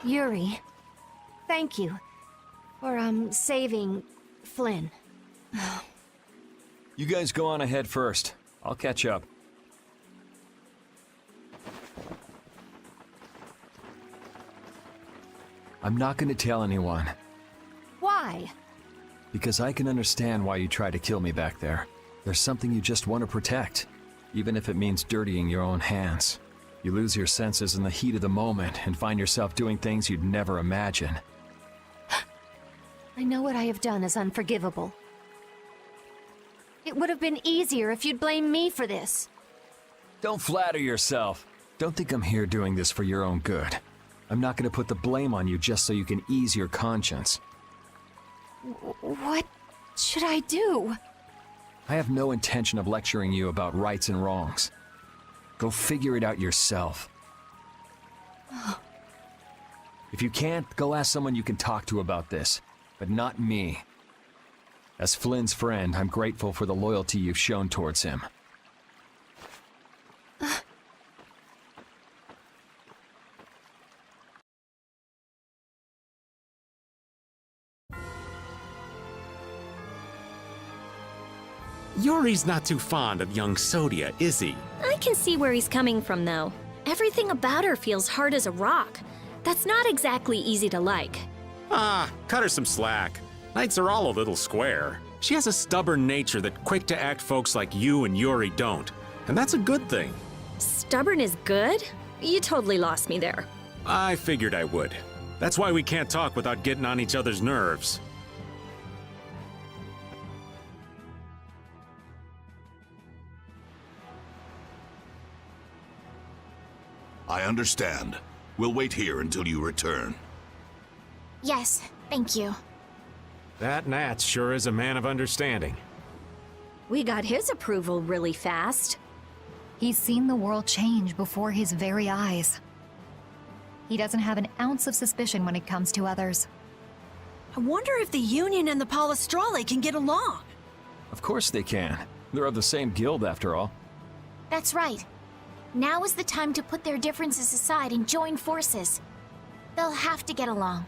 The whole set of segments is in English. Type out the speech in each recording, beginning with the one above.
Yuri, thank you for, saving Flynn. You guys go on ahead first. I'll catch up. I'm not going to tell anyone. Why? Because I can understand why you tried to kill me back there. There's something you just want to protect, even if it means dirtying your own hands. You lose your senses in the heat of the moment and find yourself doing things you'd never imagine. I know what I have done is unforgivable. It would have been easier if you'd blamed me for this. Don't flatter yourself. Don't think I'm here doing this for your own good. I'm not going to put the blame on you just so you can ease your conscience. What should I do? I have no intention of lecturing you about rights and wrongs. Go figure it out yourself. If you can't, go ask someone you can talk to about this, but not me. As Flynn's friend, I'm grateful for the loyalty you've shown towards him. Yuri's not too fond of young Sodia, is he? I can see where he's coming from, though. Everything about her feels hard as a rock. That's not exactly easy to like. Ah, cut her some slack. Knights are all a little square. She has a stubborn nature that quick-to-act folks like you and Yuri don't. And that's a good thing. Stubborn is good? You totally lost me there. I figured I would. That's why we can't talk without getting on each other's nerves. I understand. We'll wait here until you return. Yes, thank you. That Nats sure is a man of understanding. We got his approval really fast. He's seen the world change before his very eyes. He doesn't have an ounce of suspicion when it comes to others. I wonder if the Union and the Palestrale can get along. Of course they can. They're of the same guild, after all. That's right. Now is the time to put their differences aside and join forces. They'll have to get along.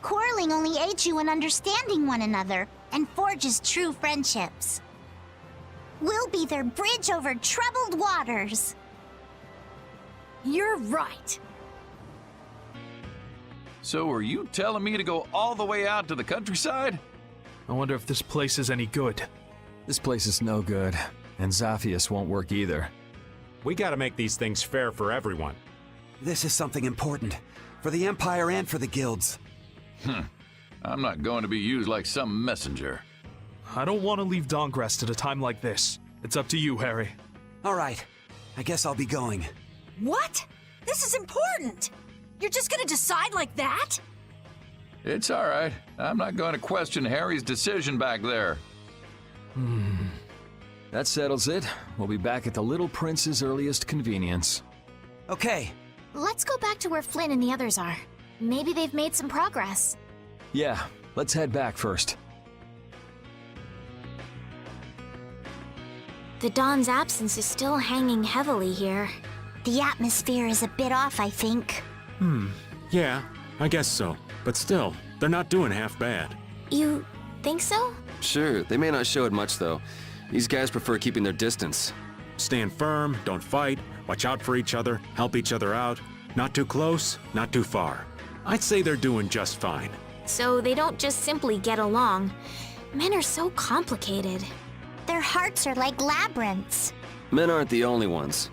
Quarreling only aids you in understanding one another and forges true friendships. We'll be their bridge over troubled waters. You're right. So are you telling me to go all the way out to the countryside? I wonder if this place is any good. This place is no good, and Zaphius won't work either. We gotta make these things fair for everyone. This is something important, for the Empire and for the guilds. I'm not going to be used like some messenger. I don't want to leave Dongrest at a time like this. It's up to you, Harry. All right, I guess I'll be going. What? This is important. You're just gonna decide like that? It's all right. I'm not going to question Harry's decision back there. That settles it. We'll be back at the Little Prince's earliest convenience. Okay. Let's go back to where Flynn and the others are. Maybe they've made some progress. Yeah, let's head back first. The Dawn's absence is still hanging heavily here. The atmosphere is a bit off, I think. Yeah, I guess so. But still, they're not doing half bad. You think so? Sure, they may not show it much though. These guys prefer keeping their distance. Stand firm, don't fight, watch out for each other, help each other out. Not too close, not too far. I'd say they're doing just fine. So they don't just simply get along. Men are so complicated. Their hearts are like labyrinths. Men aren't the only ones.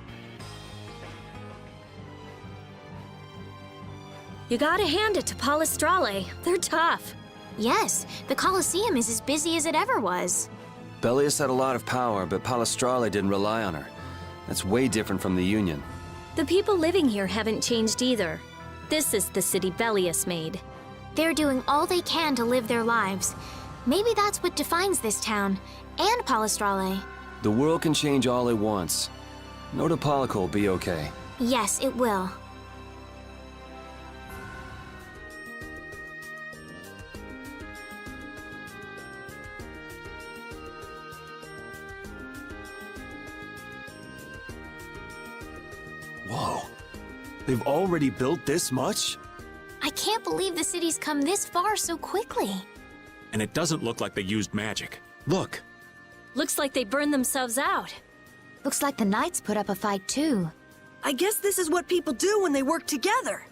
You gotta hand it to Palestrale. They're tough. Yes, the Colosseum is as busy as it ever was. Bellius had a lot of power, but Palestrale didn't rely on her. That's way different from the Union. The people living here haven't changed either. This is the city Bellius made. They're doing all they can to live their lives. Maybe that's what defines this town, and Palestrale. The world can change all at once. Notopolica will be okay. Yes, it will. Whoa. They've already built this much? I can't believe the city's come this far so quickly. And it doesn't look like they used magic. Look. Looks like they burned themselves out. Looks like the knights put up a fight too. I guess this is what people do when they work together.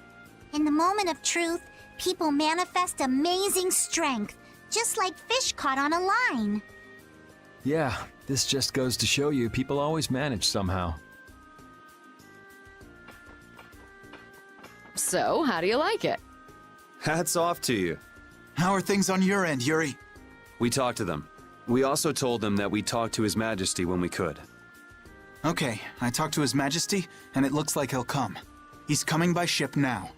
In the moment of truth, people manifest amazing strength, just like fish caught on a line. Yeah, this just goes to show you people always manage somehow. So, how do you like it? Hats off to you. How are things on your end, Yuri? We talked to them. We also told them that we'd talk to His Majesty when we could. Okay, I talked to His Majesty, and it looks like he'll come. He's coming by ship now.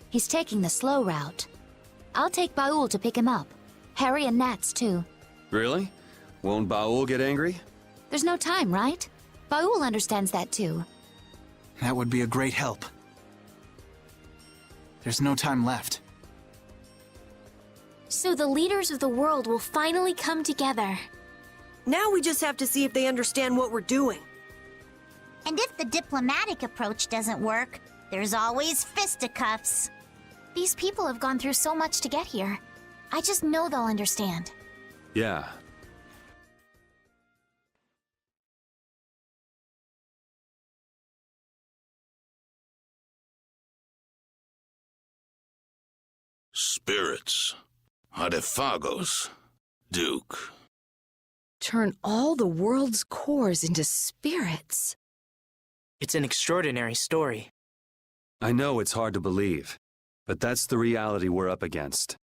He's taking the slow route. I'll take Baul to pick him up. Harry and Nats, too. Really? Won't Baul get angry? There's no time, right? Baul understands that, too. That would be a great help. There's no time left. So the leaders of the world will finally come together. Now we just have to see if they understand what we're doing. And if the diplomatic approach doesn't work, there's always fisticuffs. These people have gone through so much to get here. I just know they'll understand. Yeah. Spirits. Adefagos. Duke. Turn all the world's cores into spirits. It's an extraordinary story. I know it's hard to believe, but that's the reality we're up against.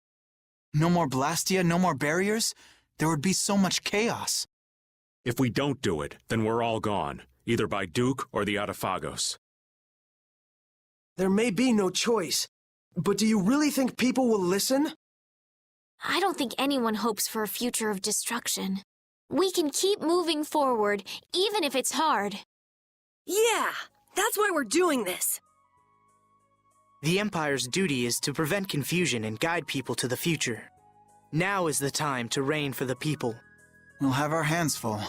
No more Blastia, no more barriers? There would be so much chaos. If we don't do it, then we're all gone, either by Duke or the Adefagos. There may be no choice, but do you really think people will listen? I don't think anyone hopes for a future of destruction. We can keep moving forward, even if it's hard. Yeah, that's why we're doing this. The Empire's duty is to prevent confusion and guide people to the future. Now is the time to reign for the people. We'll have our hands full.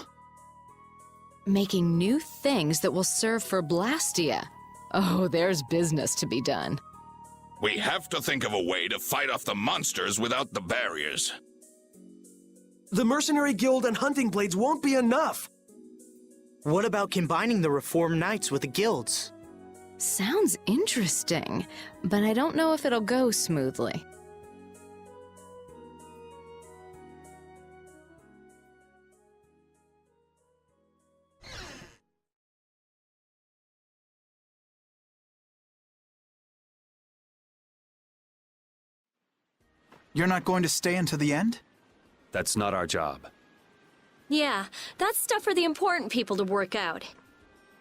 Making new things that will serve for Blastia. Oh, there's business to be done. We have to think of a way to fight off the monsters without the barriers. The Mercenary Guild and Hunting Blades won't be enough. What about combining the Reformed Knights with the guilds? Sounds interesting, but I don't know if it'll go smoothly. You're not going to stay until the end? That's not our job. Yeah, that's stuff for the important people to work out.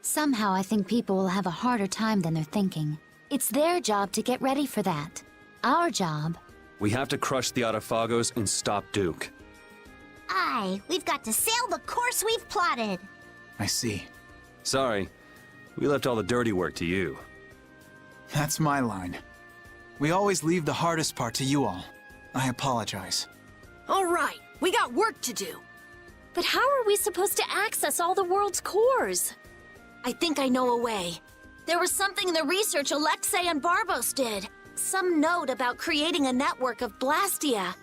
Somehow I think people will have a harder time than they're thinking. It's their job to get ready for that. Our job... We have to crush the Adefagos and stop Duke. Aye, we've got to sail the course we've plotted. I see. Sorry, we left all the dirty work to you. That's my line. We always leave the hardest part to you all. I apologize. All right, we got work to do. But how are we supposed to access all the world's cores? I think I know a way. There was something in the research Alexei and Barbos did. Some note about creating a network of Blastia.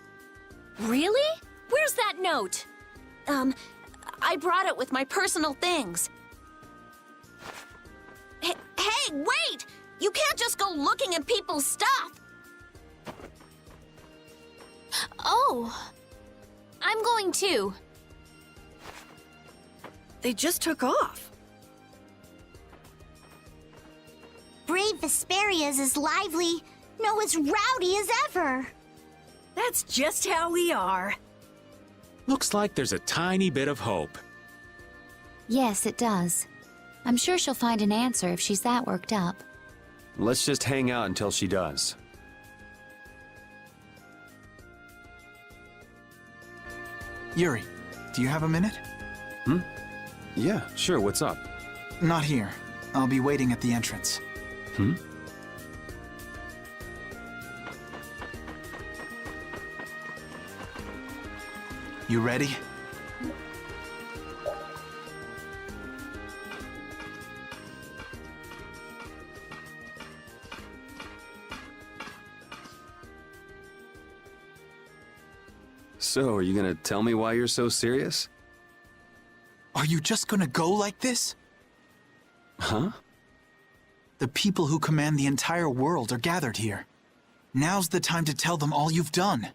Really? Where's that note? I brought it with my personal things. Hey, wait! You can't just go looking at people's stuff! Oh, I'm going too. They just took off. Brave Vesperia is as lively, no, as rowdy as ever. That's just how we are. Looks like there's a tiny bit of hope. Yes, it does. I'm sure she'll find an answer if she's that worked up. Let's just hang out until she does. Yuri, do you have a minute? Yeah, sure, what's up? Not here. I'll be waiting at the entrance. You ready? So, are you gonna tell me why you're so serious? Are you just gonna go like this? Huh? The people who command the entire world are gathered here. Now's the time to tell them all you've done.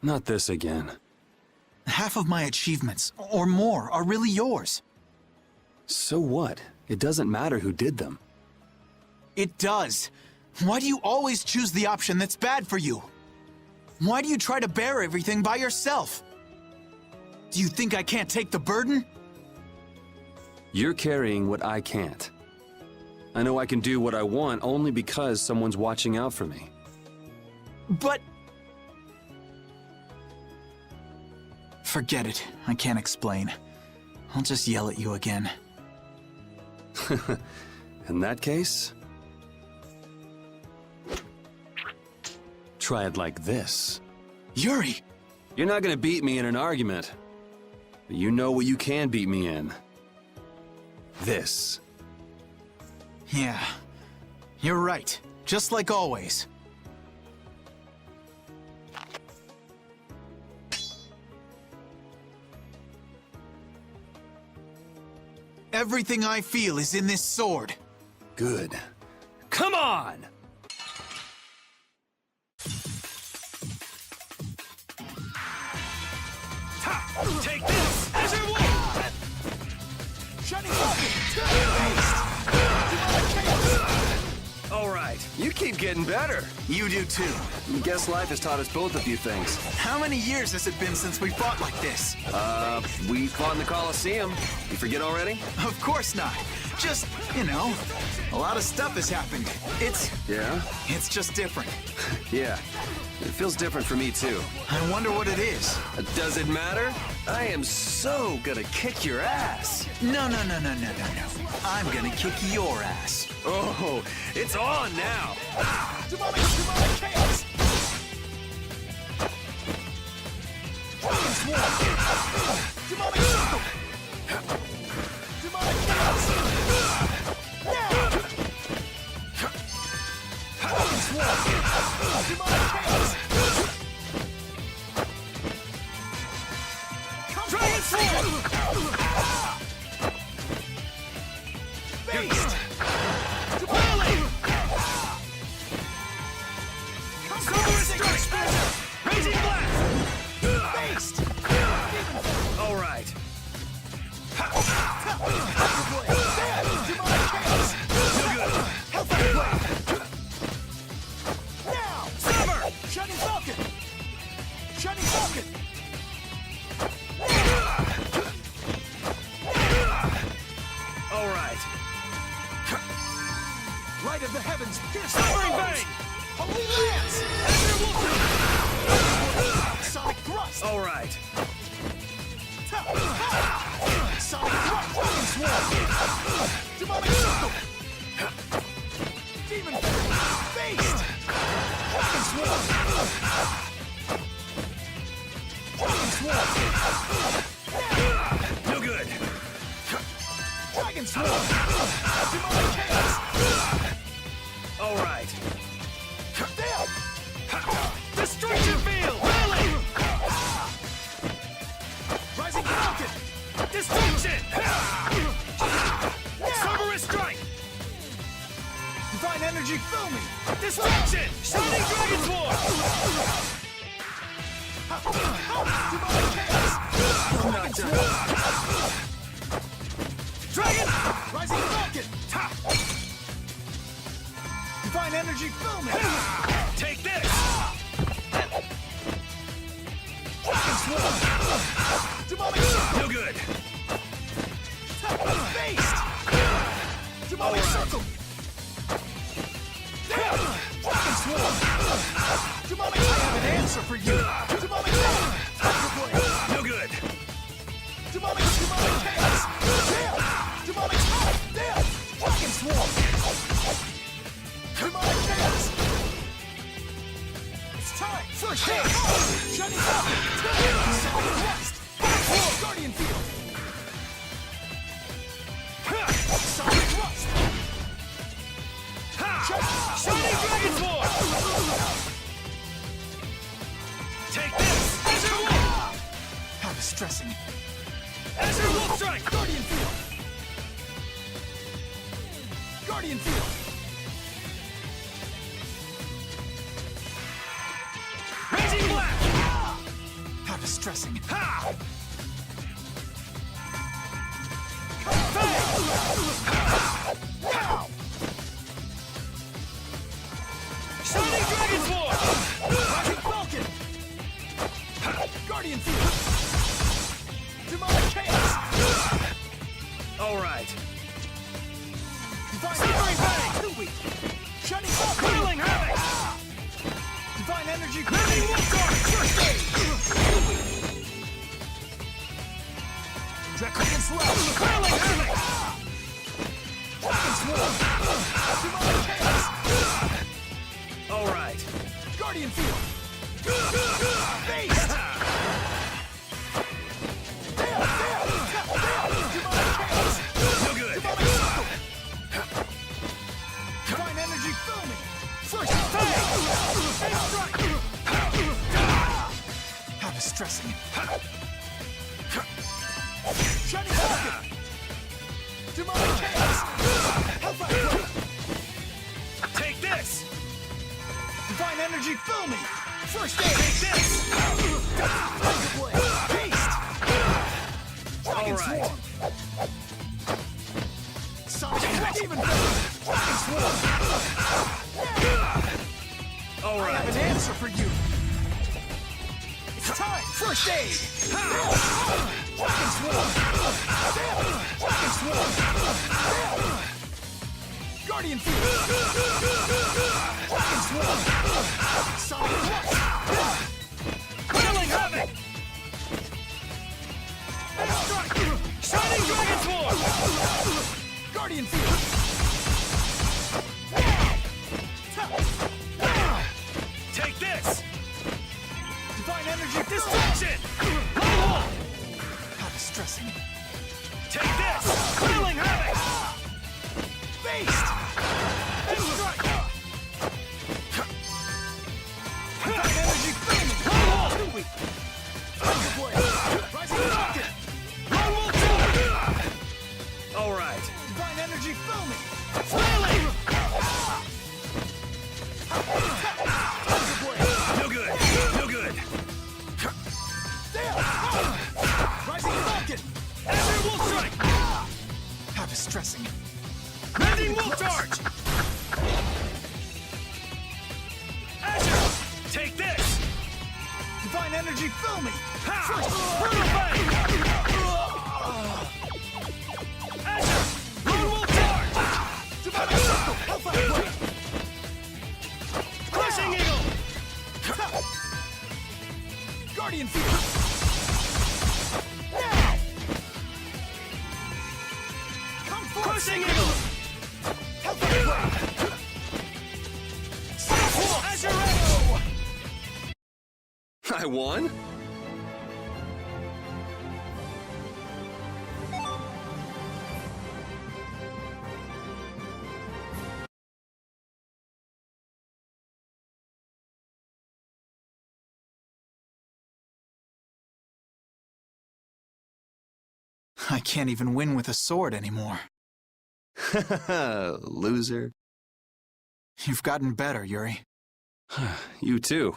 Not this again. Half of my achievements, or more, are really yours. So what? It doesn't matter who did them. It does. Why do you always choose the option that's bad for you? Why do you try to bear everything by yourself? Do you think I can't take the burden? You're carrying what I can't. I know I can do what I want only because someone's watching out for me. But... Forget it. I can't explain. I'll just yell at you again. In that case... try it like this. Yuri! You're not gonna beat me in an argument. But you know what you can beat me in. This. Yeah. You're right. Just like always. Everything I feel is in this sword. Good. Come on! Take this! As your wolf! Shining All right, you keep getting better. You do too. Guess life has taught us both a few things. How many years has it been since we fought like this? We fought in the Colosseum. You forget already? Of course not. Just, you know, a lot of stuff has happened. Yeah? It's just different. Yeah. It feels different for me, too. I wonder what it is. Does it matter? I am so gonna kick your ass. No. I'm gonna kick your ass. Oh, it's on now. Demonic chaos! Demonic circle! Demonic chaos! Now! Demonic chaos! Dragon Sword! Beast! Demonic! Raising blast! Beast! All right. Demonic chaos! Hellfire blade! Now! Summer! Shining Falcon! Shining Falcon! All right. Light of the heavens! Pierce Sovereign Bane! Holy Lance! Sonic Thrust! All right. Sonic Thrust! Demonic Circle! Demon Beast! Dragon Swarm! Dragon Swarm! No good. Dragon Swarm! Demonic Chaos! All right. Destruction Field! Rally! Rising Falcon! Destruction! Cerberus Strike! Divine Energy Fill Me! Destruction! Shining Dragon Sword! Demonic Chaos! Not done. Dragon! Rising Falcon! Divine Energy Fill Me! Take this! Dragon Swarm! Demonic Circle! No good. Beast! Demonic Circle! Dragon Swarm! Demonic, I have an answer for you! Demonic Blade! No good. Demonic Chaos! Damn! Demonic Damn! Dragon Swarm! Demonic Chaos! It's time! First hit! Shining Falcon! Sonic Thrust! Guardian Field! Sonic Thrust! Shining Dragon Sword! Take this! As your stressing. Azure Wolf Strike! Guardian Field! Guardian Field! Raging Blast! How distressing. Ha! Shining Dragon Sword! Rising Falcon! Guardian Field! Demonic Chaos! Alright. Divine Bang! Too weak! Shining Falcon! Curling Havoc! Divine Energy! Curling Wolf Guard! First aid! Too weak! Draconian Slash! Curling Havoc! Dragon Swarm! Demonic Chaos! Alright. Guardian Field! Base! No good! Divine Energy fill me! First Fang! Strike! How distressing. Shining Falcon! Demonic Chaos! Hellfire Blade! Take this! Divine Energy fill me! First aid! Take this! Tiger Blade! Haste! Dragon Swarm! Sonic even better! Dragon Swarm! Alright. I have an answer for you! It's time! First aid! Dragon Swarm! Dragon Swarm! Guardian Field! Dragon Swarm! Sonic Blast! Curling Havoc! Strike! Shining Dragon Swarm! Guardian Field! Take this! Divine Energy Distraction! How distressing. Take this! Curling Havoc! Beast! Strike! Divine Energy Flaming! Too weak! Tiger Blade! Rising Rocket! Lone Wolf Sword! Alright. Divine Energy Flaming! Flailing! Tiger Blade! No good! No good! Rising Falcon! Azure Wolf Strike! How distressing. Landing Wolf Charge! Azure! Take this! Divine Energy fill me! First, Brutal Bang! Azure! Lone Wolf Charge! Divine Circle! Hellfire Blade! Crushing Eagle! Guardian Field! Now! Come forth! Crushing Eagle! Hellfire Blade! Azure Arrow! I won? I can't even win with a sword anymore. Loser. You've gotten better, Yuri. You too.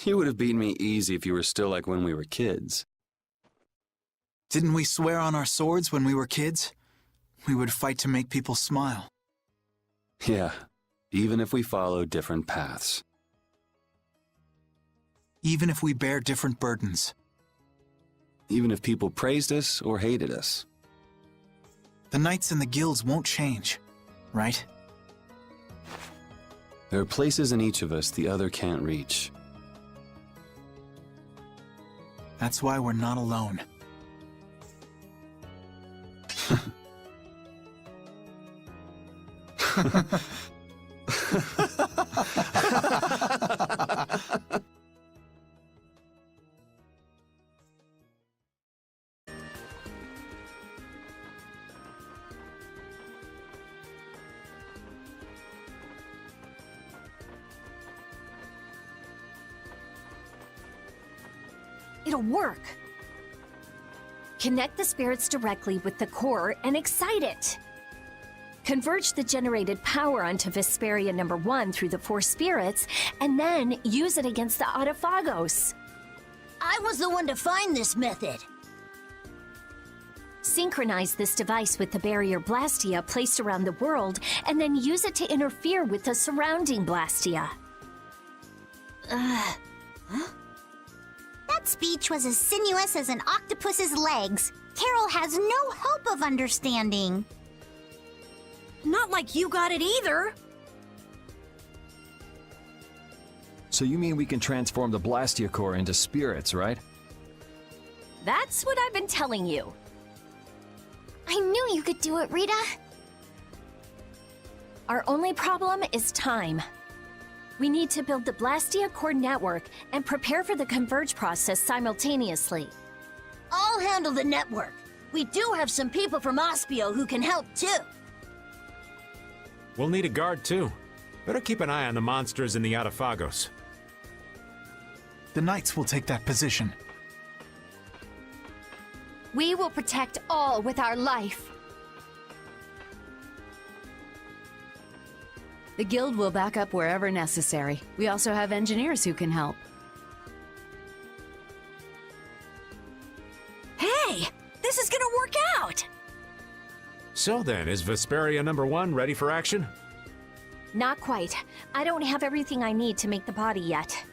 You would have beaten me easy if you were still like when we were kids. Didn't we swear on our swords when we were kids? We would fight to make people smile. Yeah, even if we follow different paths. Even if we bear different burdens. Even if people praised us or hated us. The knights and the guilds won't change, right? There are places in each of us the other can't reach. That's why we're not alone. It'll work. Connect the spirits directly with the core and excite it. Converge the generated power onto Vesperia number 1 through the 4 spirits, and then use it against the Autophagos. I was the one to find this method. Synchronize this device with the barrier Blastia placed around the world, and then use it to interfere with the surrounding Blastia. That speech was as sinuous as an octopus's legs. Carol has no hope of understanding. Not like you got it either. So you mean we can transform the Blastia core into spirits, right? That's what I've been telling you. I knew you could do it, Rita. Our only problem is time. We need to build the Blastia core network and prepare for the converge process simultaneously. I'll handle the network. We do have some people from Ospio who can help too. We'll need a guard too. Better keep an eye on the monsters in the Autophagos. The Knights will take that position. We will protect all with our life. The guild will back up wherever necessary. We also have engineers who can help. Hey, this is gonna work out! So then, is Vesperia number 1 ready for action? Not quite. I don't have everything I need to make the body yet.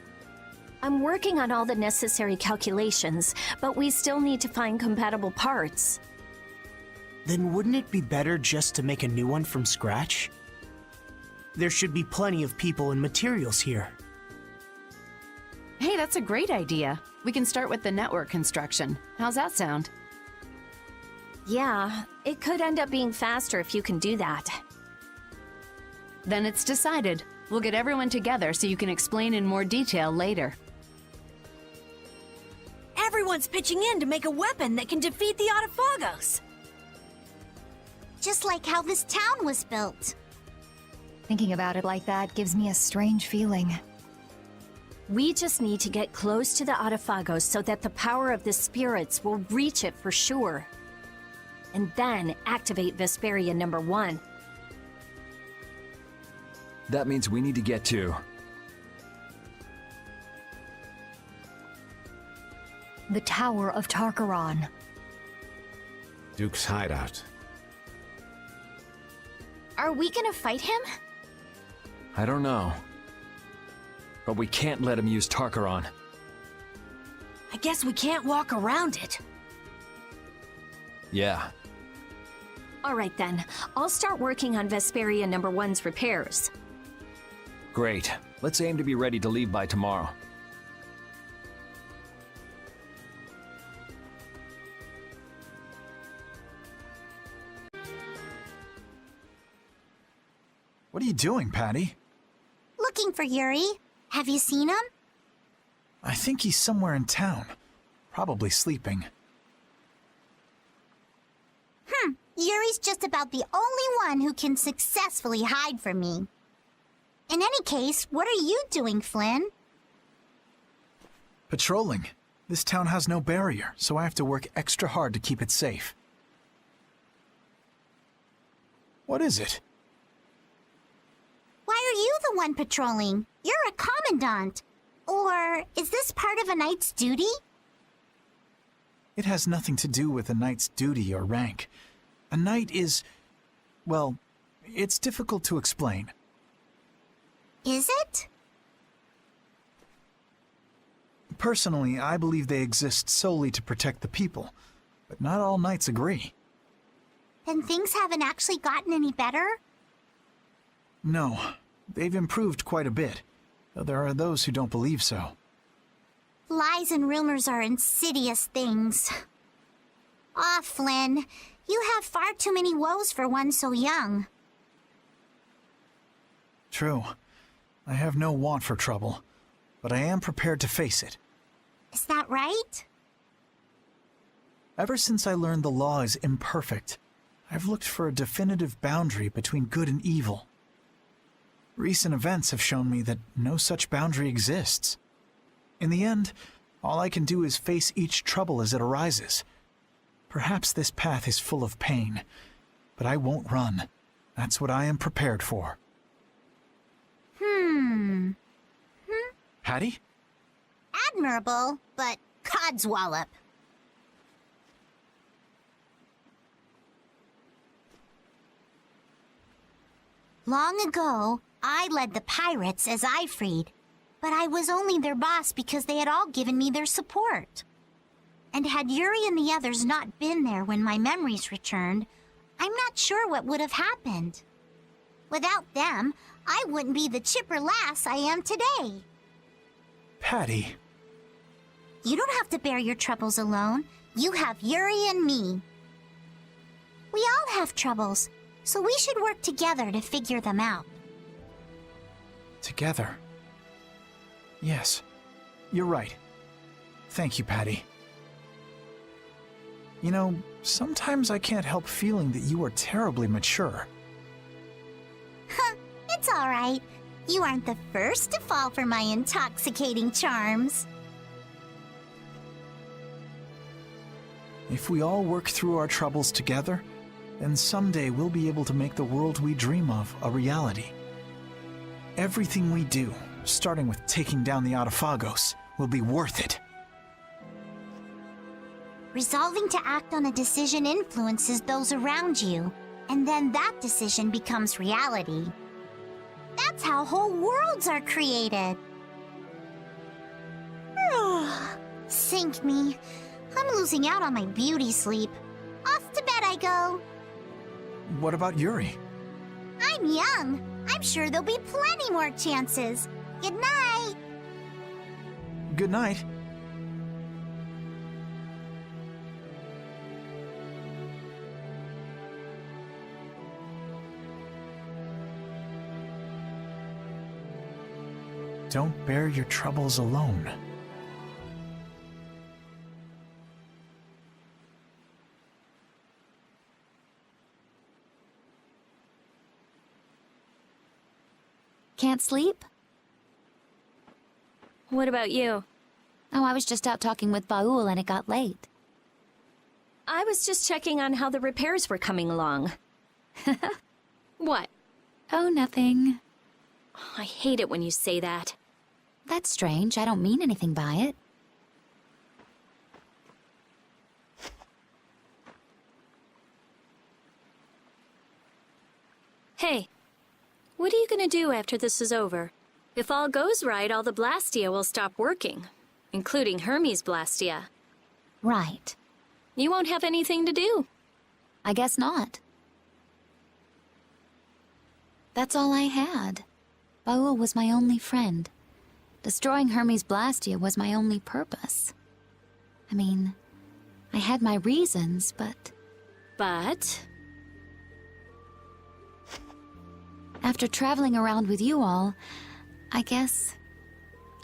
I'm working on all the necessary calculations, but we still need to find compatible parts. Then wouldn't it be better just to make a new one from scratch? There should be plenty of people and materials here. Hey, that's a great idea. We can start with the network construction. How's that sound? Yeah, it could end up being faster if you can do that. Then it's decided. We'll get everyone together so you can explain in more detail later. Everyone's pitching in to make a weapon that can defeat the Autophagos. Just like how this town was built. Thinking about it like that gives me a strange feeling. We just need to get close to the Autophagos so that the power of the spirits will reach it for sure. And then activate Vesperia number 1. That means we need to get to... The Tower of Tarkaron. Duke's hideout. Are we gonna fight him? I don't know. But we can't let him use Tarkaron. I guess we can't walk around it. Yeah. Alright then, I'll start working on Vesperia number 1's repairs. Great. Let's aim to be ready to leave by tomorrow. What are you doing, Patty? Looking for Yuri. Have you seen him? I think he's somewhere in town. Probably sleeping. Yuri's just about the only one who can successfully hide from me. In any case, what are you doing, Flynn? Patrolling. This town has no barrier, so I have to work extra hard to keep it safe. What is it? Why are you the one patrolling? You're a commandant. Or is this part of a knight's duty? It has nothing to do with a knight's duty or rank. A knight is... well, it's difficult to explain. Is it? Personally, I believe they exist solely to protect the people, but not all knights agree. Then things haven't actually gotten any better? No, they've improved quite a bit, though there are those who don't believe so. Lies and rumors are insidious things. Ah, Flynn, you have far too many woes for one so young. True. I have no want for trouble, but I am prepared to face it. Is that right? Ever since I learned the law is imperfect, I've looked for a definitive boundary between good and evil. Recent events have shown me that no such boundary exists. In the end, all I can do is face each trouble as it arises. Perhaps this path is full of pain, but I won't run. That's what I am prepared for. Hattie? Admirable, but codswallop. Long ago, I led the pirates as I freed, but I was only their boss because they had all given me their support. And had Yuri and the others not been there when my memories returned, I'm not sure what would have happened. Without them, I wouldn't be the chipper lass I am today. Patty. You don't have to bear your troubles alone. You have Yuri and me. We all have troubles, so we should work together to figure them out. Together. Yes, you're right. Thank you, Patty. You know, sometimes I can't help feeling that you are terribly mature. It's all right. You aren't the first to fall for my intoxicating charms. If we all work through our troubles together, then someday we'll be able to make the world we dream of a reality. Everything we do, starting with taking down the Autophagos, will be worth it. Resolving to act on a decision influences those around you, and then that decision becomes reality. That's how whole worlds are created. Sink me. I'm losing out on my beauty sleep. Off to bed I go. What about Yuri? I'm young. I'm sure there'll be plenty more chances. Good night. Good night. Don't bear your troubles alone. Can't sleep? What about you? Oh, I was just out talking with Baul and it got late. I was just checking on how the repairs were coming along. What? Oh, nothing. I hate it when you say that. That's strange. I don't mean anything by it. Hey, what are you gonna do after this is over? If all goes right, all the Blastia will stop working, including Hermes Blastia. Right. You won't have anything to do. I guess not. That's all I had. Baul was my only friend. Destroying Hermes Blastia was my only purpose. I mean, I had my reasons, but... But? After traveling around with you all, I guess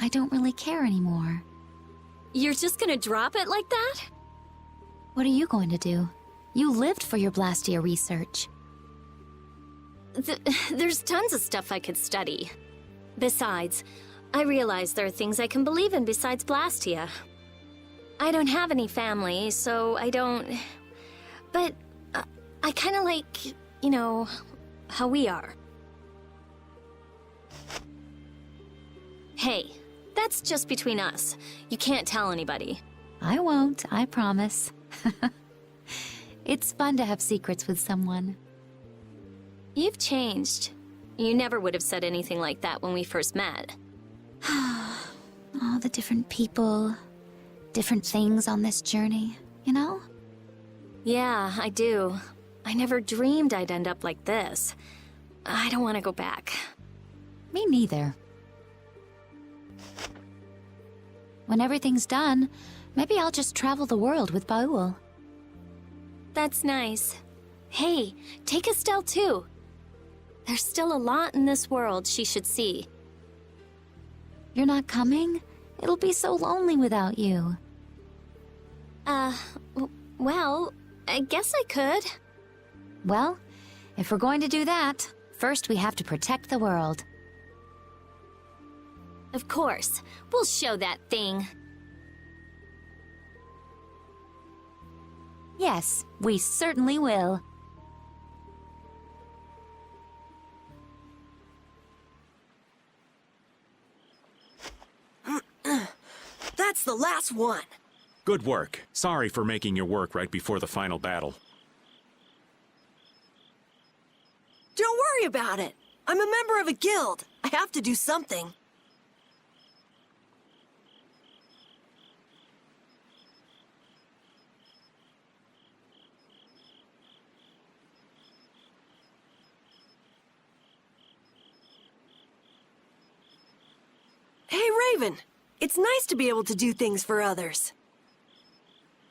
I don't really care anymore. You're just gonna drop it like that? What are you going to do? You lived for your Blastia research. There's tons of stuff I could study. Besides, I realize there are things I can believe in besides Blastia. I don't have any family, so I don't... But I kinda like, you know, how we are. Hey, that's just between us. You can't tell anybody. I won't, I promise. It's fun to have secrets with someone. You've changed. You never would have said anything like that when we first met. All the different people, different things on this journey, you know? Yeah, I do. I never dreamed I'd end up like this. I don't want to go back. Me neither. When everything's done, maybe I'll just travel the world with Baul. That's nice. Hey, take Estelle too. There's still a lot in this world she should see. You're not coming? It'll be so lonely without you. Well, I guess I could. Well, if we're going to do that, first we have to protect the world. Of course. We'll show that thing. Yes, we certainly will. That's the last one. Good work. Sorry for making your work right before the final battle. Don't worry about it. I'm a member of a guild. I have to do something. Hey, Raven. It's nice to be able to do things for others.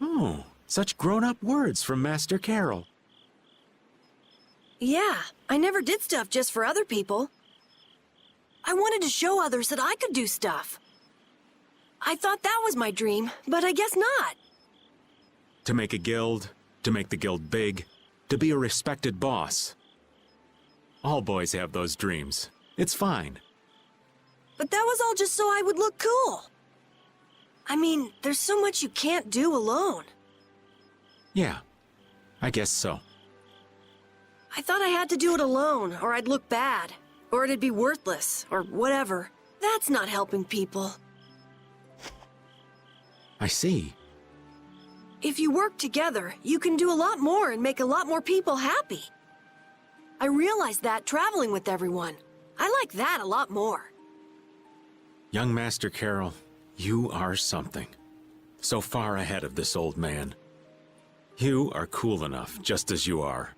Oh, such grown-up words from Master Carol. Yeah, I never did stuff just for other people. I wanted to show others that I could do stuff. I thought that was my dream, but I guess not. To make a guild, to make the guild big, to be a respected boss. All boys have those dreams. It's fine. But that was all just so I would look cool. I mean, there's so much you can't do alone. Yeah, I guess so. I thought I had to do it alone, or I'd look bad, or it'd be worthless, or whatever. That's not helping people. I see. If you work together, you can do a lot more and make a lot more people happy. I realized that traveling with everyone. I like that a lot more. Young Master Carol, you are something. So far ahead of this old man. You are cool enough, just as you are.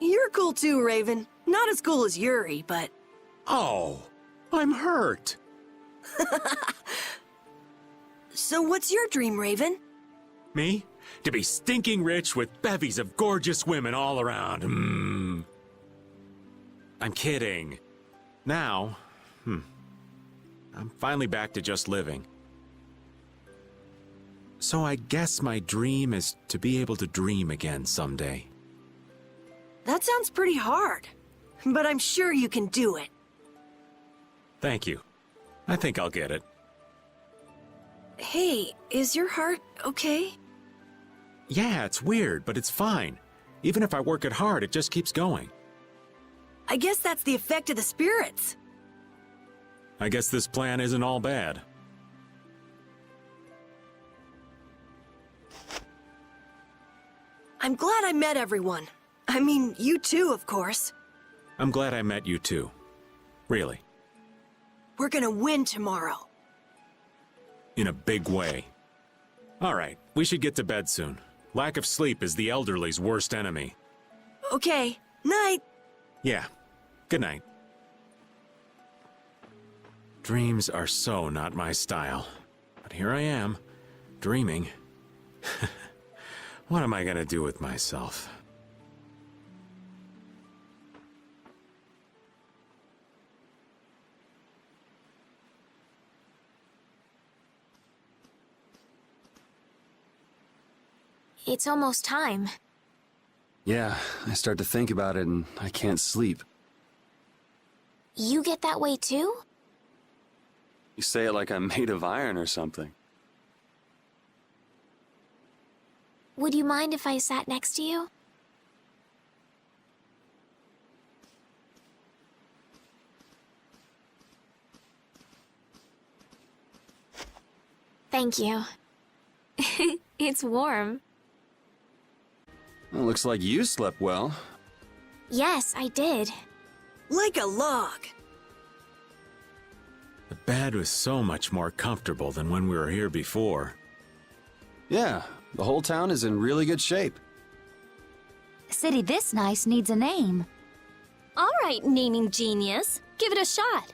You're cool too, Raven. Not as cool as Yuri, but... Oh, I'm hurt. So what's your dream, Raven? Me? To be stinking rich with bevies of gorgeous women all around. I'm kidding. Now, I'm finally back to just living. So I guess my dream is to be able to dream again someday. That sounds pretty hard, but I'm sure you can do it. Thank you. I think I'll get it. Hey, is your heart okay? Yeah, it's weird, but it's fine. Even if I work it hard, it just keeps going. I guess that's the effect of the spirits. I guess this plan isn't all bad. I'm glad I met everyone. I mean, you too, of course. I'm glad I met you too. Really. We're gonna win tomorrow. In a big way. All right, we should get to bed soon. Lack of sleep is the elderly's worst enemy. Okay, night. Yeah, good night. Dreams are so not my style. But here I am, dreaming. What am I gonna do with myself? It's almost time. Yeah, I start to think about it and I can't sleep. You get that way too? You say it like I'm made of iron or something. Would you mind if I sat next to you? Thank you. It's warm. Well, looks like you slept well. Yes, I did. Like a log. The bed was so much more comfortable than when we were here before. Yeah, the whole town is in really good shape. A city this nice needs a name. All right, naming genius. Give it a shot.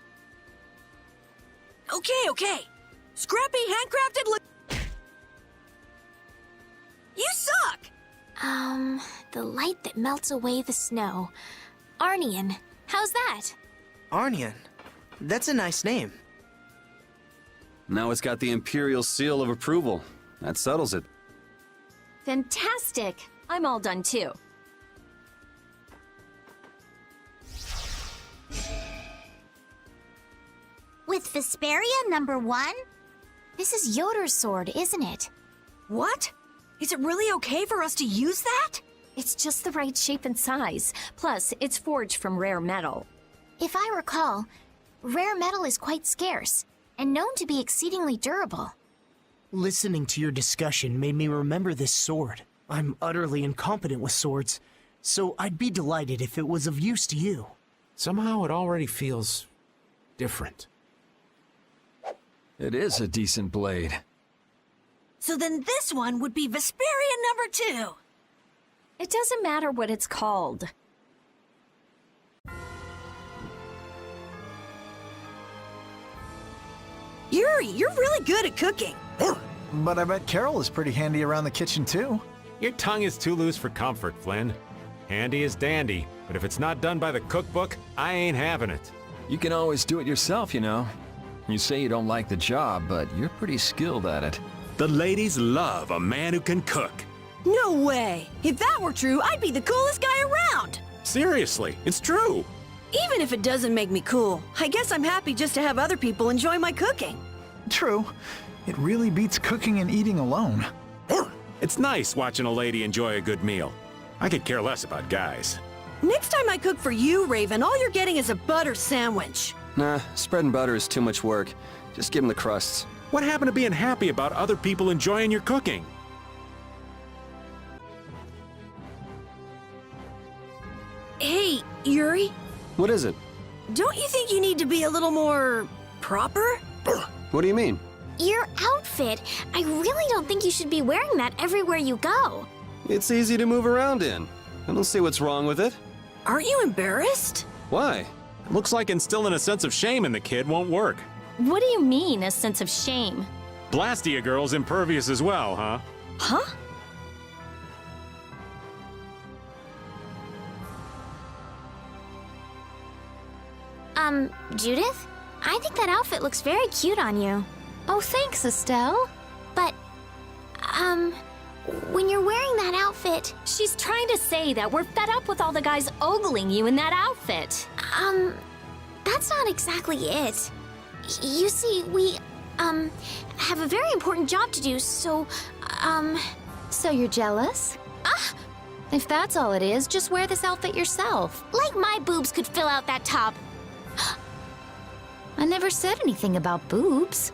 Okay. Scrappy, handcrafted You suck! The light that melts away the snow. Arnian. How's that? Arnian? That's a nice name. Now it's got the Imperial seal of approval. That settles it. Fantastic. I'm all done too. With Vesperia #1? This is Yoder's sword, isn't it? What? Is it really okay for us to use that? It's just the right shape and size. Plus, it's forged from rare metal. If I recall, rare metal is quite scarce and known to be exceedingly durable. Listening to your discussion made me remember this sword. I'm utterly incompetent with swords, so I'd be delighted if it was of use to you. Somehow it already feels different. It is a decent blade. So then this one would be Vesperia number 2. It doesn't matter what it's called. Yuri, you're really good at cooking. But I bet Carol is pretty handy around the kitchen too. Your tongue is too loose for comfort, Flynn. Handy is dandy, but if it's not done by the cookbook, I ain't having it. You can always do it yourself, you know. You say you don't like the job, but you're pretty skilled at it. The ladies love a man who can cook. No way! If that were true, I'd be the coolest guy around! Seriously, it's true. Even if it doesn't make me cool, I guess I'm happy just to have other people enjoy my cooking. True. It really beats cooking and eating alone. It's nice watching a lady enjoy a good meal. I could care less about guys. Next time I cook for you, Raven, all you're getting is a butter sandwich. Nah, spreading butter is too much work. Just give him the crusts. What happened to being happy about other people enjoying your cooking? Hey, Yuri, What is it? don't you think you need to be a little more proper? What do you mean? Your outfit! I really don't think you should be wearing that everywhere you go. It's easy to move around in. I don't see what's wrong with it. Aren't you embarrassed? Why? Looks like instilling a sense of shame in the kid won't work. What do you mean, a sense of shame? Blastia girl's impervious as well, huh? Huh? Judith? I think that outfit looks very cute on you. Oh, thanks, Estelle. But, when you're wearing that outfit, She's trying to say that we're fed up with all the guys ogling you in that outfit. that's not exactly it. You see, we, have a very important job to do, so, So you're jealous? If that's all it is, just wear this outfit yourself. like my boobs could fill out that top. I never said anything about boobs.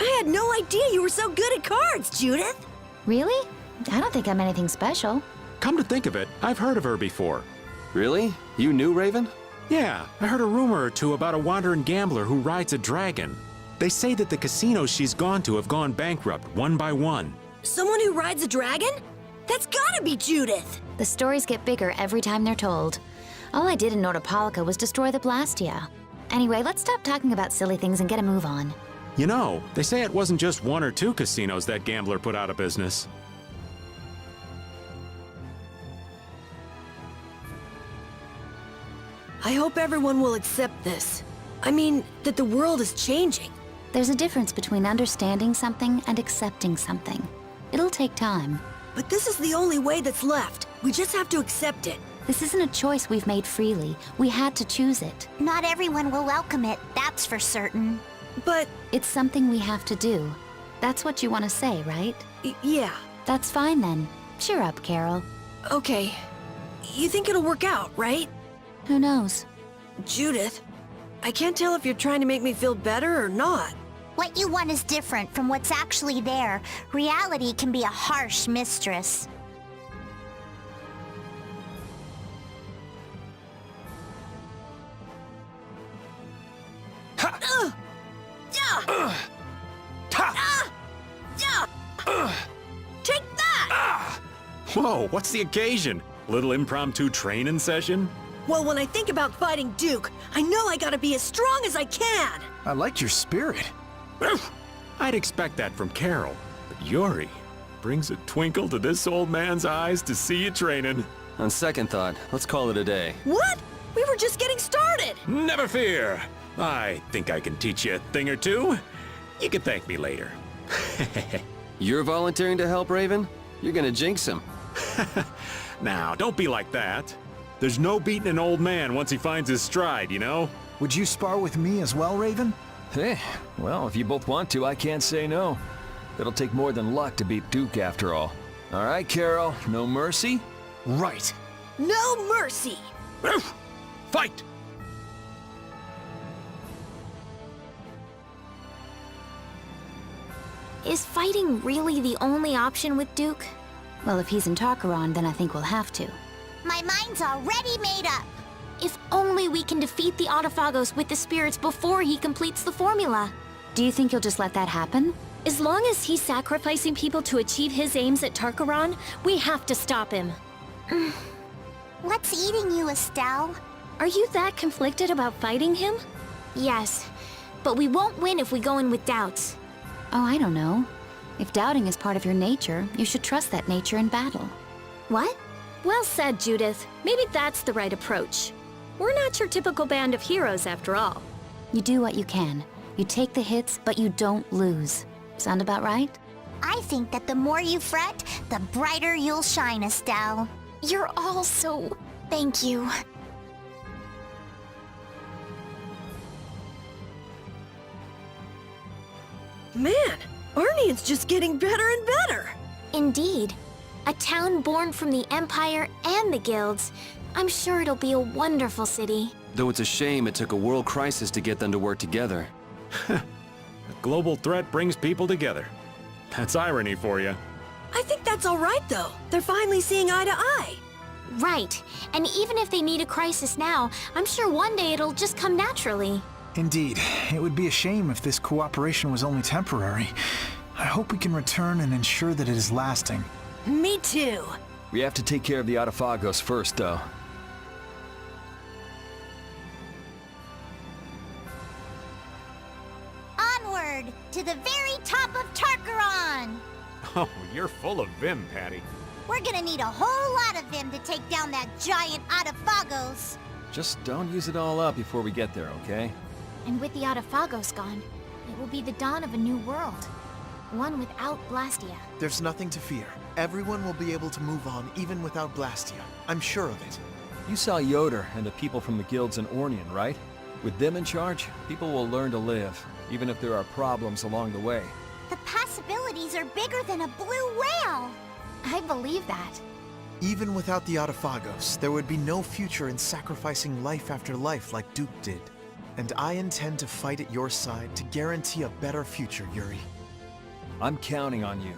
I had no idea you were so good at cards, Judith. Really? I don't think I'm anything special. Come to think of it, I've heard of her before. Really? You knew Raven? Yeah, I heard a rumor or two about a wandering gambler who rides a dragon. They say that the casinos she's gone to have gone bankrupt one by one. Someone who rides a dragon? That's gotta be Judith. The stories get bigger every time they're told. All I did in Nordopolica was destroy the Blastia. Anyway, let's stop talking about silly things and get a move on. You know, they say it wasn't just 1 or 2 casinos that gambler put out of business. I hope everyone will accept this. I mean, that the world is changing. There's a difference between understanding something and accepting something. It'll take time. But this is the only way that's left. We just have to accept it. This isn't a choice we've made freely. We had to choose it. Not everyone will welcome it, that's for certain. But it's something we have to do. That's what you want to say, right? Yeah. That's fine then. Cheer up, Carol. Okay. You think it'll work out, right? Who knows? Judith, I can't tell if you're trying to make me feel better or not. What you want is different from what's actually there. Reality can be a harsh mistress. Take that! Whoa, what's the occasion? Little impromptu training session? Well, when I think about fighting Duke, I know I gotta be as strong as I can! I like your spirit. I'd expect that from Carol, but Yuri brings a twinkle to this old man's eyes to see you training. On second thought, let's call it a day. What? We were just getting started! Never fear. I think I can teach you a thing or two. You can thank me later. You're volunteering to help Raven? You're gonna jinx him. Now, don't be like that. There's no beating an old man once he finds his stride, you know? Would you spar with me as well, Raven? Hey, well, if you both want to, I can't say no. It'll take more than luck to beat Duke after all. All right, Carol, no mercy? Right. No mercy! Fight! Is fighting really the only option with Duke? Well, if he's in Tarkaron, then I think we'll have to. My mind's already made up. If only we can defeat the Autophagos with the spirits before he completes the formula. Do you think you'll just let that happen? As long as he's sacrificing people to achieve his aims at Tarkaron, we have to stop him. What's eating you, Estelle? Are you that conflicted about fighting him? Yes, but we won't win if we go in with doubts. Oh, I don't know. If doubting is part of your nature, you should trust that nature in battle. What? Well said, Judith. Maybe that's the right approach. We're not your typical band of heroes, after all. You do what you can. You take the hits, but you don't lose. Sound about right? I think that the more you fret, the brighter you'll shine, Estelle. You're all so... thank you. Man, Arnian's just getting better and better. Indeed. A town born from the Empire and the Guilds. I'm sure it'll be a wonderful city. Though it's a shame it took a world crisis to get them to work together. A global threat brings people together. That's irony for you. I think that's all right, though. They're finally seeing eye to eye. Right. And even if they need a crisis now, I'm sure one day it'll just come naturally. Indeed. It would be a shame if this cooperation was only temporary. I hope we can return and ensure that it is lasting. Me too. We have to take care of the Autophagos first, though. Onward to the very top of Tarkaron! Oh, you're full of vim, Patty. We're gonna need a whole lot of them to take down that giant Autophagos. Just don't use it all up before we get there, okay? And with the Autophagos gone, it will be the dawn of a new world. One without Blastia. There's nothing to fear. Everyone will be able to move on even without Blastia. I'm sure of it. You saw Yoder and the people from the guilds in Ornian, right? With them in charge, people will learn to live, even if there are problems along the way. The possibilities are bigger than a blue whale. I believe that. Even without the Autophagos, there would be no future in sacrificing life after life like Duke did. And I intend to fight at your side to guarantee a better future, Yuri. I'm counting on you.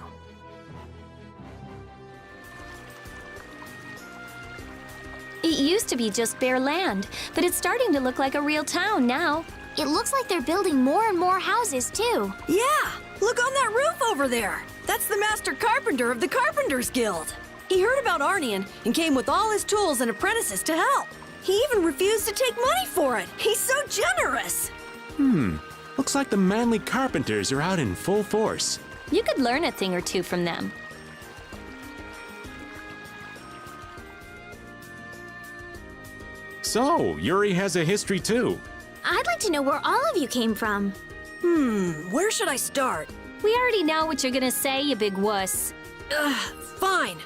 It used to be just bare land, but it's starting to look like a real town now. It looks like they're building more and more houses, too. Yeah! Look on that roof over there! That's the Master Carpenter of the Carpenters Guild! He heard about Arnian and came with all his tools and apprentices to help. He even refused to take money for it! He's so generous! Looks like the manly carpenters are out in full force. You could learn a thing or two from them. So, Yuri has a history too. I'd like to know where all of you came from. Where should I start? We already know what you're gonna say, you big wuss. Fine.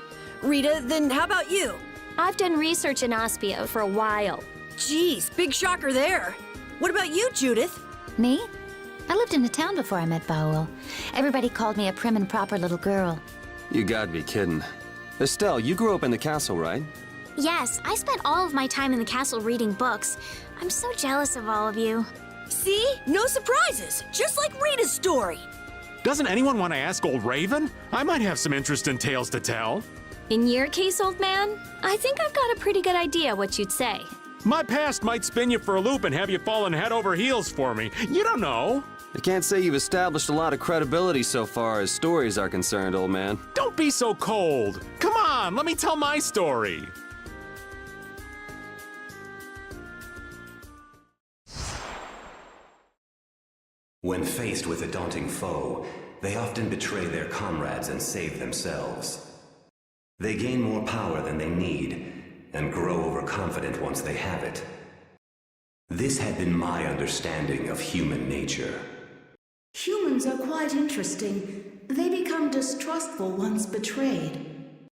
Rita, then how about you? I've done research in Aspia for a while. Geez, big shocker there. What about you, Judith? Me? I lived in the town before I met Baul. Everybody called me a prim and proper little girl. You gotta be kidding. Estelle, you grew up in the castle, right? Yes, I spent all of my time in the castle reading books. I'm so jealous of all of you. See? No surprises, just like Rita's story. Doesn't anyone want to ask old Raven? I might have some interesting tales to tell. In your case, old man, I think I've got a pretty good idea what you'd say. My past might spin you for a loop and have you falling head over heels for me. You don't know. I can't say you've established a lot of credibility so far as stories are concerned, old man. Don't be so cold. Come on, let me tell my story. When faced with a daunting foe, they often betray their comrades and save themselves. They gain more power than they need, and grow overconfident once they have it. This had been my understanding of human nature. Humans are quite interesting. They become distrustful once betrayed.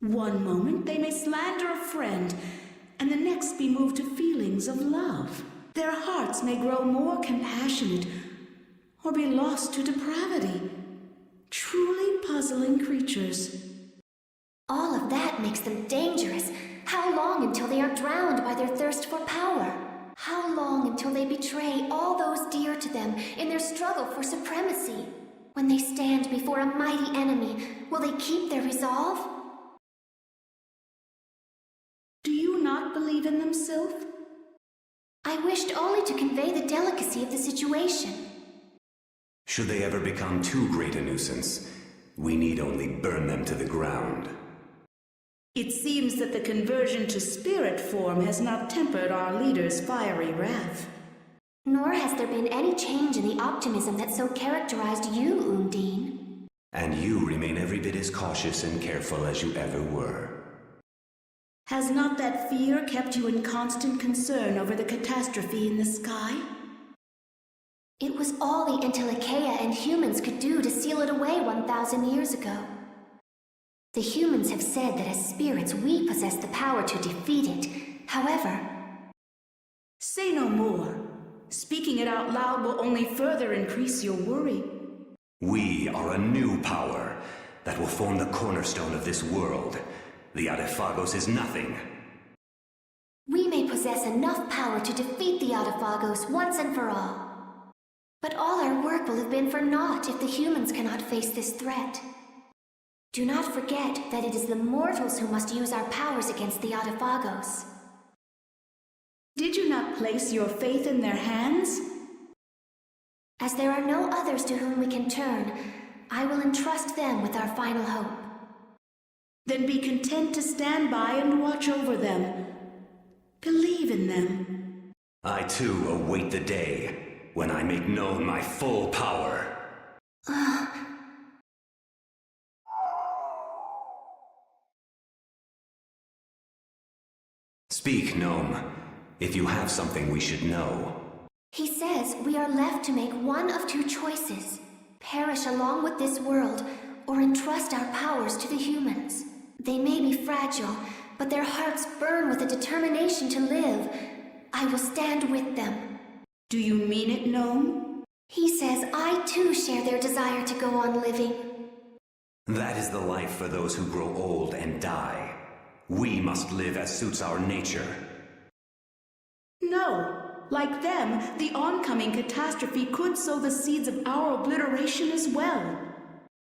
One moment they may slander a friend, and the next be moved to feelings of love. their hearts may grow more compassionate or be lost to depravity. Truly puzzling creatures. All of that makes them dangerous. How long until they are drowned by their thirst for power? How long until they betray all those dear to them in their struggle for supremacy? When they stand before a mighty enemy, will they keep their resolve? Do you not believe in them, Sylph? I wished only to convey the delicacy of the situation. Should they ever become too great a nuisance, we need only burn them to the ground. It seems that the conversion to spirit form has not tempered our leader's fiery wrath. Nor has there been any change in the optimism that so characterized you, Undine. And you remain every bit as cautious and careful as you ever were. Has not that fear kept you in constant concern over the catastrophe in the sky? It was all the Entelecheia and humans could do to seal it away 1,000 years ago. The humans have said that as spirits we possess the power to defeat it. However... Say no more. Speaking it out loud will only further increase your worry. We are a new power that will form the cornerstone of this world. The Adephagos is nothing. We may possess enough power to defeat the Adephagos once and for all. But all our work will have been for naught if the humans cannot face this threat. Do not forget that it is the mortals who must use our powers against the Adephagos. Did you not place your faith in their hands? As there are no others to whom we can turn, I will entrust them with our final hope. Then be content to stand by and watch over them. Believe in them. I too await the day when I make known my full power. Speak, Gnome, if you have something we should know. He says we are left to make one of two choices. Perish along with this world, or entrust our powers to the humans. They may be fragile, but their hearts burn with a determination to live. I will stand with them. Do you mean it, Gnome? He says I too share their desire to go on living. That is the life for those who grow old and die. We must live as suits our nature. No. Like them, the oncoming catastrophe could sow the seeds of our obliteration as well.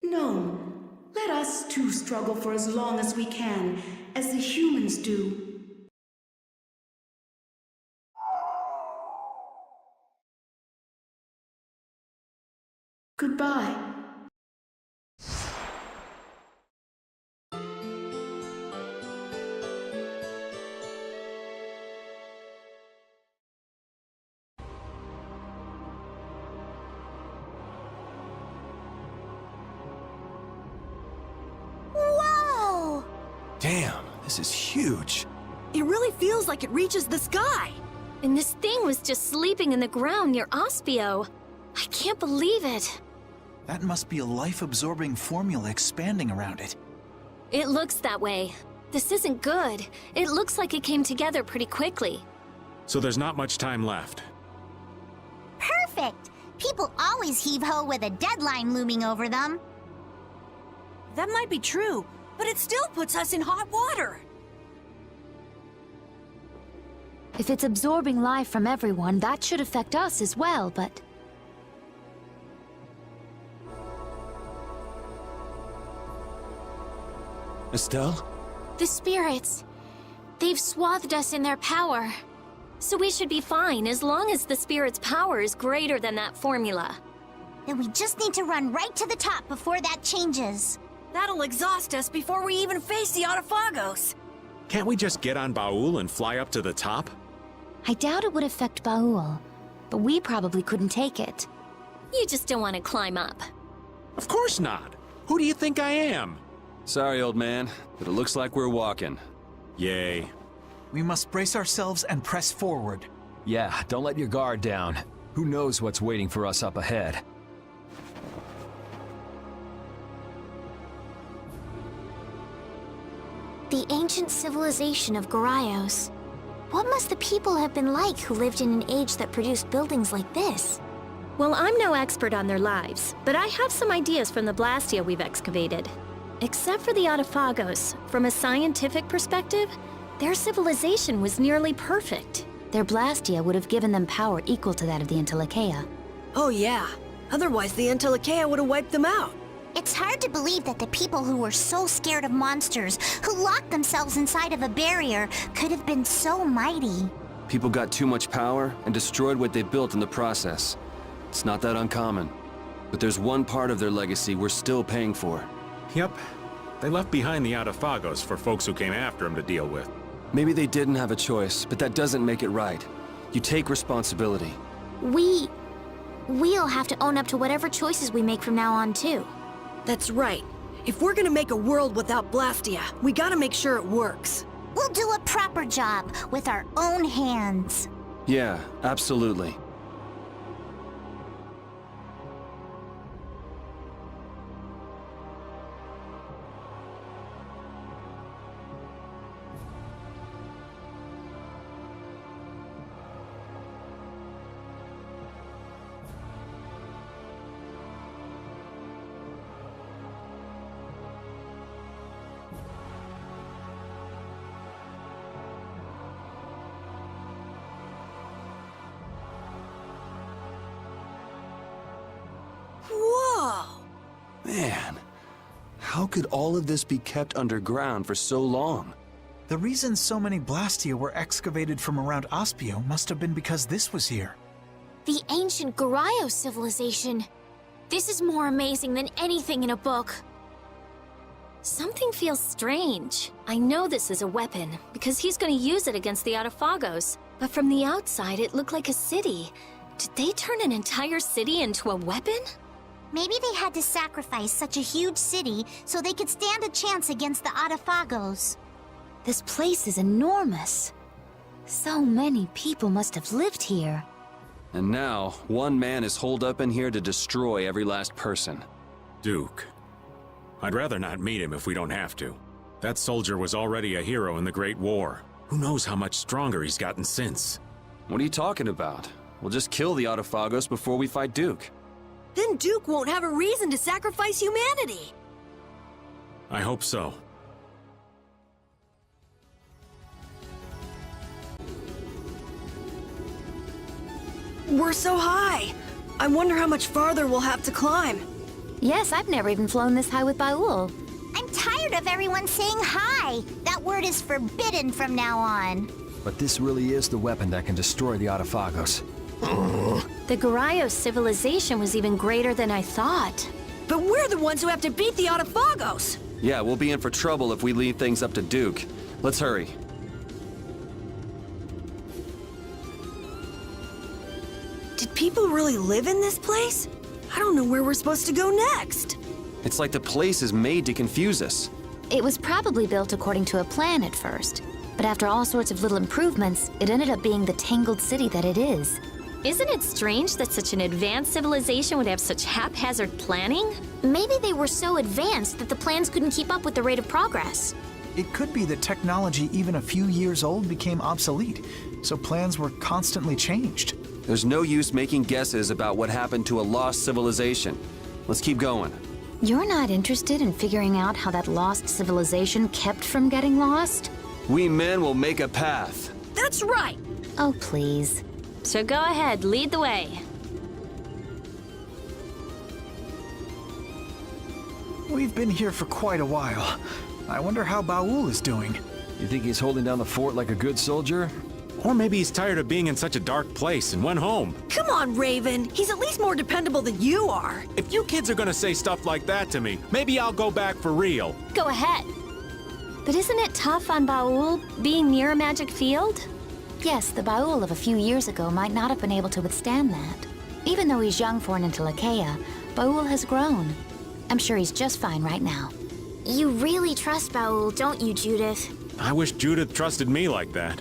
Gnome, let us too struggle for as long as we can, as the humans do. Goodbye. Whoa! Damn, this is huge. It really feels like it reaches the sky. And this thing was just sleeping in the ground near Ospio. I can't believe it. That must be a life-absorbing formula expanding around it. It looks that way. This isn't good. It looks like it came together pretty quickly. So there's not much time left. Perfect! People always heave-ho with a deadline looming over them. That might be true, but it still puts us in hot water. If it's absorbing life from everyone, that should affect us as well, but... Estelle? The spirits. They've swathed us in their power. So we should be fine as long as the spirit's power is greater than that formula. Then we just need to run right to the top before that changes. That'll exhaust us before we even face the Adephagos. Can't we just get on Baul and fly up to the top? I doubt it would affect Baul, but we probably couldn't take it. You just don't want to climb up. Of course not. Who do you think I am? Sorry, old man, but it looks like we're walking. Yay. We must brace ourselves and press forward. Yeah, don't let your guard down. Who knows what's waiting for us up ahead? The ancient civilization of Goraios. What must the people have been like who lived in an age that produced buildings like this? Well, I'm no expert on their lives, but I have some ideas from the Blastia we've excavated. Except for the Autophagos, from a scientific perspective, their civilization was nearly perfect. Their Blastia would have given them power equal to that of the Entelekea. Oh yeah. Otherwise, the Entelekea would have wiped them out. It's hard to believe that the people who were so scared of monsters, who locked themselves inside of a barrier, could have been so mighty. People got too much power and destroyed what they built in the process. It's not that uncommon. But there's one part of their legacy we're still paying for. Yep. They left behind the Autophagos for folks who came after them to deal with. Maybe they didn't have a choice, but that doesn't make it right. You take responsibility. We'll have to own up to whatever choices we make from now on, too. That's right. If we're gonna make a world without Blastia, we gotta make sure it works. We'll do a proper job with our own hands. Yeah, absolutely. Whoa! Man, how could all of this be kept underground for so long? The reason so many Blastia were excavated from around Aspio must have been because this was here. The ancient Garayo civilization. This is more amazing than anything in a book. Something feels strange. I know this is a weapon, because he's gonna use it against the Autophagos. But from the outside, it looked like a city. Did they turn an entire city into a weapon? Maybe they had to sacrifice such a huge city so they could stand a chance against the Autophagos. This place is enormous. So many people must have lived here. And now, one man is holed up in here to destroy every last person. Duke. I'd rather not meet him if we don't have to. That soldier was already a hero in the Great War. Who knows how much stronger he's gotten since? What are you talking about? We'll just kill the Autophagos before we fight Duke. Then Duke won't have a reason to sacrifice humanity. I hope so. We're so high. I wonder how much farther we'll have to climb. Yes, I've never even flown this high with Baul. I'm tired of everyone saying hi. That word is forbidden from now on. But this really is the weapon that can destroy the Autophagos. The Garayo civilization was even greater than I thought. But we're the ones who have to beat the Autophagos! Yeah, we'll be in for trouble if we leave things up to Duke. Let's hurry. Did people really live in this place? I don't know where we're supposed to go next. It's like the place is made to confuse us. It was probably built according to a plan at first. But after all sorts of little improvements, it ended up being the tangled city that it is. Isn't it strange that such an advanced civilization would have such haphazard planning? Maybe they were so advanced that the plans couldn't keep up with the rate of progress. It could be that technology even a few years old became obsolete, so plans were constantly changed. There's no use making guesses about what happened to a lost civilization. Let's keep going. You're not interested in figuring out how that lost civilization kept from getting lost? We men will make a path. That's right! Oh, please. So go ahead, lead the way. We've been here for quite a while. I wonder how Baul is doing. You think he's holding down the fort like a good soldier? Or maybe he's tired of being in such a dark place and went home. Come on, Raven. He's at least more dependable than you are. If you kids are gonna say stuff like that to me, maybe I'll go back for real. Go ahead. But isn't it tough on Baul, being near a magic field? Yes, the Baul of a few years ago might not have been able to withstand that. Even though he's young for an Entelekea, Baul has grown. I'm sure he's just fine right now. You really trust Baul, don't you, Judith? I wish Judith trusted me like that.